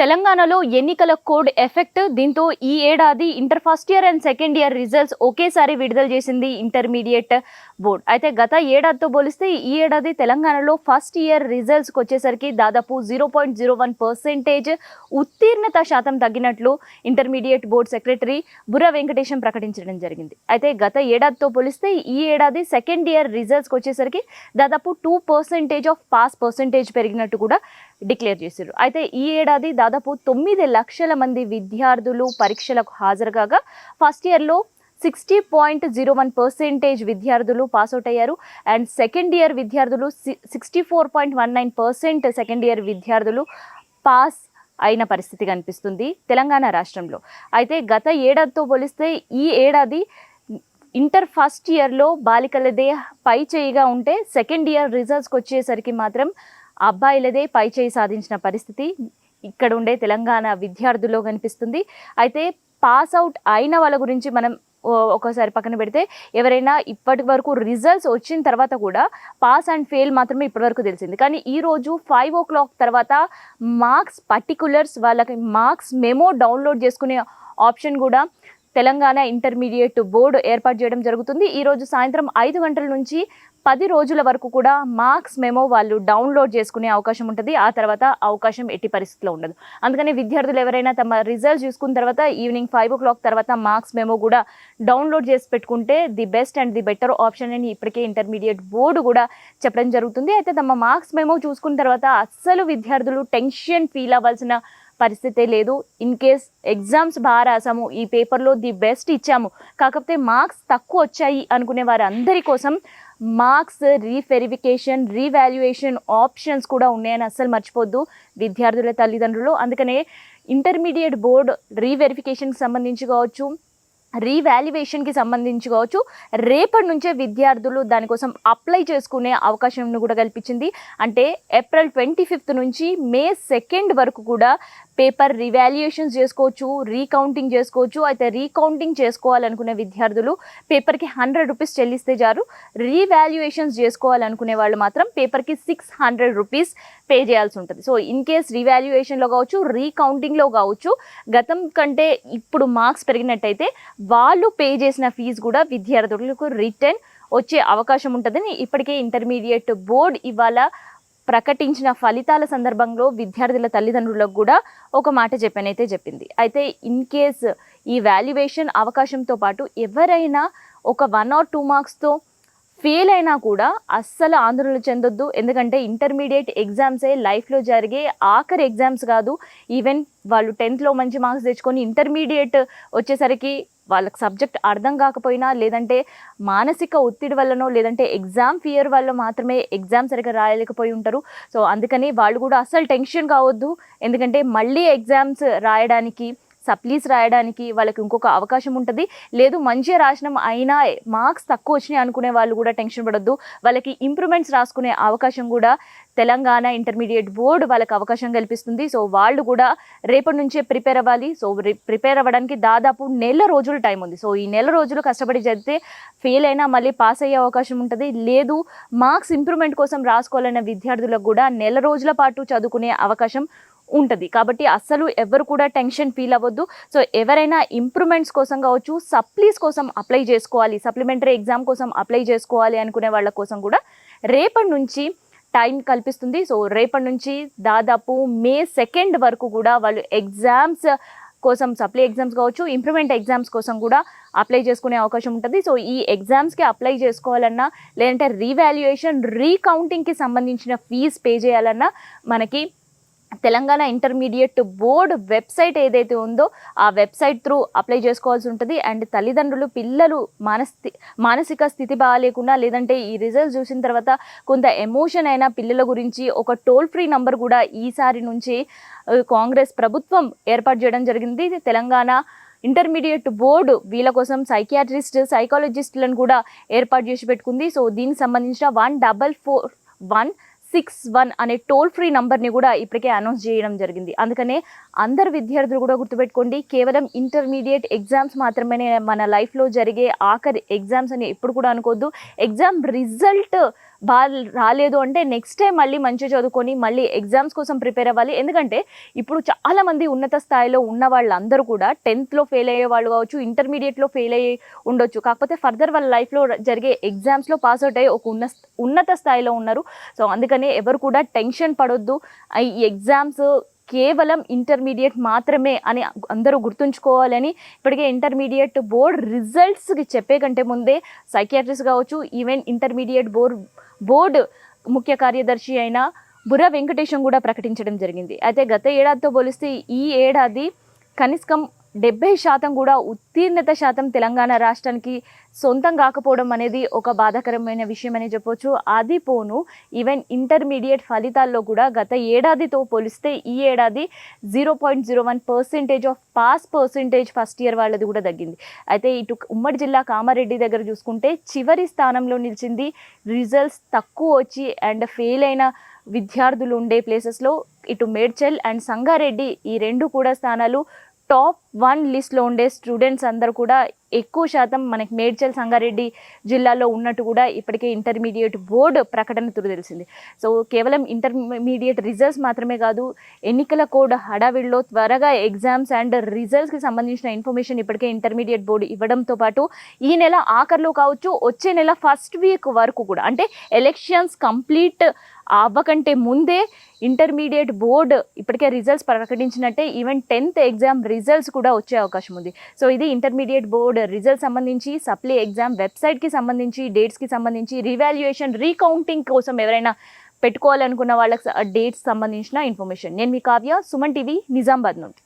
తెలంగాణలో ఎన్నికల code effect. దీంతో ఈ ఏడాది inter first year and second year results ఒకేసారి విడుదల చేసింది ఇంటర్మీడియట్ బోర్డ్. అయితే గత ఏడాదితో పోలిస్తే ఈ ఏడాది తెలంగాణలో ఫస్ట్ ఇయర్ రిజల్ట్స్కి వచ్చేసరికి దాదాపు 0.01% ఉత్తీర్ణత శాతం తగ్గినట్లు intermediate board secretary Burra Venkatesham ప్రకటించడం జరిగింది. అయితే గత ఏడాదితో పోలిస్తే ఈ ఏడాది సెకండ్ ఇయర్ రిజల్ట్స్కి వచ్చేసరికి దాదాపు 2% ఆఫ్ పాస్ పర్సెంటేజ్ పెరిగినట్టు కూడా డిక్లేర్ చేశారు. అయితే ఈ ఏడాది దాదాపు 9 లక్షల మంది విద్యార్థులు పరీక్షలకు హాజరు కాగా ఫస్ట్ ఇయర్లో 60.01% విద్యార్థులు పాస్అవుట్ అయ్యారు. అండ్ సెకండ్ ఇయర్ విద్యార్థులు 64.19% సెకండ్ ఇయర్ విద్యార్థులు పాస్ అయిన పరిస్థితి కనిపిస్తుంది తెలంగాణ రాష్ట్రంలో. అయితే గత ఏడాదితో పోలిస్తే ఈ ఏడాది ఇంటర్ ఫస్ట్ ఇయర్లో బాలికలదే పై చేయిగా ఉంటే సెకండ్ ఇయర్ రిజల్ట్స్కి వచ్చేసరికి మాత్రం అబ్బాయిలదే పై చేయి సాధించిన పరిస్థితి ఇక్కడ ఉండే తెలంగాణ విద్యార్థుల్లో కనిపిస్తుంది. అయితే పాస్ అవుట్ అయిన వాళ్ళ గురించి మనం ఒకసారి పక్కన పెడితే ఎవరైనా ఇప్పటి వరకు రిజల్ట్స్ వచ్చిన తర్వాత కూడా పాస్ అండ్ ఫెయిల్ మాత్రమే ఇప్పటివరకు తెలిసింది. కానీ ఈరోజు 5 o'clock తర్వాత మార్క్స్ పర్టికులర్స్ వాళ్ళకి మార్క్స్ మెమో డౌన్లోడ్ చేసుకునే ఆప్షన్ కూడా తెలంగాణ ఇంటర్మీడియట్ బోర్డు ఏర్పాటు చేయడం జరుగుతుంది. ఈరోజు సాయంత్రం 5 గంటల నుంచి 10 రోజుల వరకు కూడా మార్క్స్ మెమో వాళ్ళు డౌన్లోడ్ చేసుకునే అవకాశం ఉంటుంది. ఆ తర్వాత అవకాశం ఎట్టి పరిస్థితిలో ఉండదు. అందుకని విద్యార్థులు ఎవరైనా తమ రిజల్ట్స్ చూసుకున్న తర్వాత ఈవినింగ్ 5 o'clock తర్వాత మార్క్స్ మెమో కూడా డౌన్లోడ్ చేసి పెట్టుకుంటే the best and the better option అని ఇప్పటికే ఇంటర్మీడియట్ బోర్డు కూడా చెప్పడం జరుగుతుంది. అయితే తమ మార్క్స్ మెమో చూసుకున్న తర్వాత అస్సలు విద్యార్థులు టెన్షన్ ఫీల్ అవ్వాల్సిన పరిస్థితే లేదు. ఇన్ కేస్ ఎగ్జామ్స్ బాగా రాసాము, ఈ పేపర్లో ది బెస్ట్ ఇచ్చాము, కాకపోతే మార్క్స్ తక్కువ వచ్చాయి అనుకునే వారందరి కోసం మార్క్స్ రీవెరిఫికేషన్ రీవాల్యుయేషన్ ఆప్షన్స్ కూడా ఉన్నాయని అస్సలు మర్చిపోద్దు విద్యార్థుల తల్లిదండ్రులు. అందుకనే ఇంటర్మీడియట్ బోర్డు రీవెరిఫికేషన్కి సంబంధించి కావచ్చు, రీవాల్యుయేషన్కి సంబంధించి కావచ్చు, రేపటి నుంచే విద్యార్థులు దానికోసం అప్లై చేసుకునే అవకాశంను కూడా కల్పించింది. అంటే ఏప్రిల్ 25th నుంచి మే 2nd వరకు కూడా పేపర్ రివాల్యుయేషన్స్ చేసుకోవచ్చు, రీకౌంటింగ్ చేసుకోవచ్చు. అయితే రీకౌంటింగ్ చేసుకోవాలనుకునే విద్యార్థులు పేపర్కి 100 రూపీస్ చెల్లిస్తే చాలు. రీవాల్యుయేషన్స్ చేసుకోవాలనుకునే వాళ్ళు మాత్రం పేపర్కి 600 రూపీస్ పే చేయాల్సి ఉంటుంది. సో ఇన్ కేస్ రీవాల్యుయేషన్లో కావచ్చు, రీకౌంటింగ్లో కావచ్చు గతం కంటే ఇప్పుడు మార్క్స్ పెరిగినట్టయితే వాళ్ళు పే చేసిన ఫీజు కూడా విద్యార్థులకు రిటర్న్ వచ్చే అవకాశం ఉంటుందని ఇప్పటికే ఇంటర్మీడియట్ బోర్డ్ ఇవాళ ప్రకటించిన ఫలితాల సందర్భంలో విద్యార్థుల తల్లిదండ్రులకు కూడా ఒక మాట చెప్పింది. అయితే ఇన్ కేస్ ఈ వాల్యుయేషన్ అవకాశంతో పాటు ఎవరైనా ఒక 1 or 2 మార్క్స్తో ఫెయిల్ అయినా కూడా అస్సలు ఆందోళన చెందొద్దు. ఎందుకంటే ఇంటర్మీడియట్ ఎగ్జామ్సే లైఫ్లో జరిగే ఆఖరి ఎగ్జామ్స్ కాదు. ఈవెన్ వాళ్ళు 10thలో మంచి మార్క్స్ తెచ్చుకొని ఇంటర్మీడియట్ వచ్చేసరికి వాళ్ళకి సబ్జెక్ట్ అర్థం కాకపోయినా, లేదంటే మానసిక ఒత్తిడి వల్లనో, లేదంటే ఎగ్జామ్ ఫియర్ వల్ల మాత్రమే ఎగ్జామ్ సరిగ్గా రాయలేకపోయి ఉంటారు. సో అందుకని వాళ్ళు కూడా అస్సలు టెన్షన్ కావద్దు. ఎందుకంటే మళ్ళీ ఎగ్జామ్స్ రాయడానికి, సప్లీస్ రాయడానికి వాళ్ళకి ఇంకొక అవకాశం ఉంటుంది. లేదు మంచిగా రాసినాం అయినా మార్క్స్ తక్కువ వచ్చినాయి అనుకునే వాళ్ళు కూడా టెన్షన్ పడొద్దు. వాళ్ళకి ఇంప్రూవ్మెంట్స్ రాసుకునే అవకాశం కూడా తెలంగాణ ఇంటర్మీడియట్ బోర్డు వాళ్ళకి అవకాశం కల్పిస్తుంది. సో వాళ్ళు కూడా రేపటి నుంచే ప్రిపేర్ అవ్వాలి. సో ప్రిపేర్ అవ్వడానికి దాదాపు 1 నెల రోజులు టైం ఉంది. సో ఈ 1 నెల రోజులు కష్టపడి చదివితే ఫెయిల్ అయినా మళ్ళీ పాస్ అయ్యే అవకాశం ఉంటుంది. లేదు మార్క్స్ ఇంప్రూవ్మెంట్ కోసం రాసుకోవాలన్న విద్యార్థులకు కూడా 1 నెల రోజుల పాటు చదువుకునే అవకాశం ఉంటుంది. కాబట్టి అస్సలు ఎవరు కూడా టెన్షన్ ఫీల్ అవ్వద్దు. సో ఎవరైనా ఇంప్రూవ్మెంట్స్ కోసం కావచ్చు, సప్లీస్ కోసం అప్లై చేసుకోవాలి, సప్లిమెంటరీ ఎగ్జామ్ కోసం అప్లై చేసుకోవాలి అనుకునే వాళ్ళ కోసం కూడా రేపటి నుంచి టైం కల్పిస్తుంది. సో రేపటి నుంచి దాదాపు మే 2nd వరకు కూడా వాళ్ళు ఎగ్జామ్స్ కోసం, సప్లీ ఎగ్జామ్స్ కావచ్చు, ఇంప్రూవ్మెంట్ ఎగ్జామ్స్ కోసం కూడా అప్లై చేసుకునే అవకాశం ఉంటుంది. సో ఈ ఎగ్జామ్స్కి అప్లై చేసుకోవాలన్నా, లేదంటే రీవాల్యుయేషన్ రీకౌంటింగ్కి సంబంధించిన ఫీజు పే చేయాలన్నా మనకి తెలంగాణ ఇంటర్మీడియట్ బోర్డు వెబ్సైట్ ఏదైతే ఉందో ఆ వెబ్సైట్ త్రూ అప్లై చేసుకోవాల్సి ఉంటుంది. అండ్ తల్లిదండ్రులు పిల్లలు మానసిక స్థితి బాగాలేకుండా, లేదంటే ఈ రిజల్ట్స్ చూసిన తర్వాత కొంత ఎమోషన్ అయినా పిల్లల గురించి ఒక టోల్ ఫ్రీ నంబర్ కూడా ఈసారి నుంచి కాంగ్రెస్ ప్రభుత్వం ఏర్పాటు చేయడం జరిగింది. తెలంగాణ ఇంటర్మీడియట్ బోర్డు వీళ్ళ కోసం సైకియాట్రిస్ట్, సైకాలజిస్టులను కూడా ఏర్పాటు చేసి పెట్టుకుంది. సో దీనికి సంబంధించిన 144161 అనే టోల్ ఫ్రీ నంబర్ని కూడా ఇప్పటికే అనౌన్స్ చేయడం జరిగింది. అందుకనే అందరు విద్యార్థులు కూడా గుర్తుపెట్టుకోండి, కేవలం ఇంటర్మీడియట్ ఎగ్జామ్స్ మాత్రమే మన లైఫ్లో జరిగే ఆఖరి ఎగ్జామ్స్ అని ఎప్పుడు కూడా అనుకోవద్దు. ఎగ్జామ్ రిజల్ట్ బాగా రాలేదు అంటే నెక్స్ట్ టైం మళ్ళీ మంచిగా చదువుకొని మళ్ళీ ఎగ్జామ్స్ కోసం ప్రిపేర్ అవ్వాలి. ఎందుకంటే ఇప్పుడు చాలామంది ఉన్నత స్థాయిలో ఉన్న వాళ్ళందరూ కూడా 10th ఫెయిల్ అయ్యే వాళ్ళు కావచ్చు, ఇంటర్మీడియట్లో ఫెయిల్ అయ్యి ఉండొచ్చు. కాకపోతే ఫర్దర్ వాళ్ళ లైఫ్లో జరిగే ఎగ్జామ్స్లో పాస్ అవుట్ అయ్యి ఒక ఉన్నత స్థాయిలో ఉన్నారు. సో అందుకనే ఎవరు కూడా టెన్షన్ పడొద్దు. ఈ ఎగ్జామ్స్ కేవలం ఇంటర్మీడియట్ మాత్రమే అని అందరూ గుర్తుంచుకోవాలని ఇప్పటికే ఇంటర్మీడియట్ బోర్డ్ రిజల్ట్స్కి చెప్పే కంటే ముందే సైకియాట్రిస్ట్ కావచ్చు, ఈవెన్ ఇంటర్మీడియట్ బోర్డు ముఖ్య కార్యదర్శి అయిన బుర్రా వెంకటేశం కూడా ప్రకటించడం జరిగింది. అయితే గత ఏడాదితో పోలిస్తే ఈ ఏడాది కనీసం 70% కూడా ఉత్తీర్ణత శాతం తెలంగాణ రాష్ట్రానికి సొంతం కాకపోవడం అనేది ఒక బాధాకరమైన విషయం అని చెప్పొచ్చు. అది పోను ఈవెన్ ఇంటర్మీడియట్ ఫలితాల్లో కూడా గత ఏడాదితో పోలిస్తే ఈ ఏడాది 0.01% of pass percentage first year వాళ్ళది కూడా తగ్గింది. అయితే ఇటు ఉమ్మడి జిల్లా కామారెడ్డి దగ్గర చూసుకుంటే చివరి స్థానంలో నిలిచింది. రిజల్ట్స్ తక్కువ వచ్చి అండ్ ఫెయిల్ అయిన విద్యార్థులు ఉండే ప్లేసెస్లో ఇటు మేడ్చల్ అండ్ సంగారెడ్డి ఈ రెండు కూడా స్థానాలు టాప్ 1 లిస్ట్లో ఉండే స్టూడెంట్స్ అందరూ కూడా ఎక్కువ శాతం మనకి మేడ్చల్ సంగారెడ్డి జిల్లాలో ఉన్నట్టు కూడా ఇప్పటికే ఇంటర్మీడియట్ బోర్డు ప్రకటన తెలిసింది. సో కేవలం ఇంటర్మీడియట్ రిజల్ట్స్ మాత్రమే కాదు, ఎన్నికల కోడ్ హడావిడిలో త్వరగా ఎగ్జామ్స్ అండ్ రిజల్ట్స్కి సంబంధించిన ఇన్ఫర్మేషన్ ఇప్పటికే ఇంటర్మీడియట్ బోర్డు ఇవ్వడంతో పాటు ఈ నెల ఆఖరిలో కావచ్చు, వచ్చే నెల ఫస్ట్ వీక్ వరకు కూడా అంటే ఎలక్షన్స్ కంప్లీట్ అవ్వకంటే ముందే ఇంటర్మీడియట్ బోర్డు ఇప్పటికే రిజల్ట్స్ ప్రకటించినట్టే ఈవెన్ 10th ఎగ్జామ్ రిజల్ట్స్ కూడా వచ్చే అవకాశం ఉంది. సో ఇది ఇంటర్మీడియట్ బోర్డు రిజల్ట్స్ సంబంధించి సప్లీ ఎగ్జామ్ వెబ్సైట్కి సంబంధించి డేట్స్కి సంబంధించి రీవాల్యుయేషన్ రీకౌంటింగ్ కోసం ఎవరైనా పెట్టుకోవాలనుకున్న వాళ్ళకి డేట్స్ సంబంధించిన ఇన్ఫర్మేషన్. నేను మీ కావ్య, సుమన్ టీవీ, నిజామాబాద్ నుండి.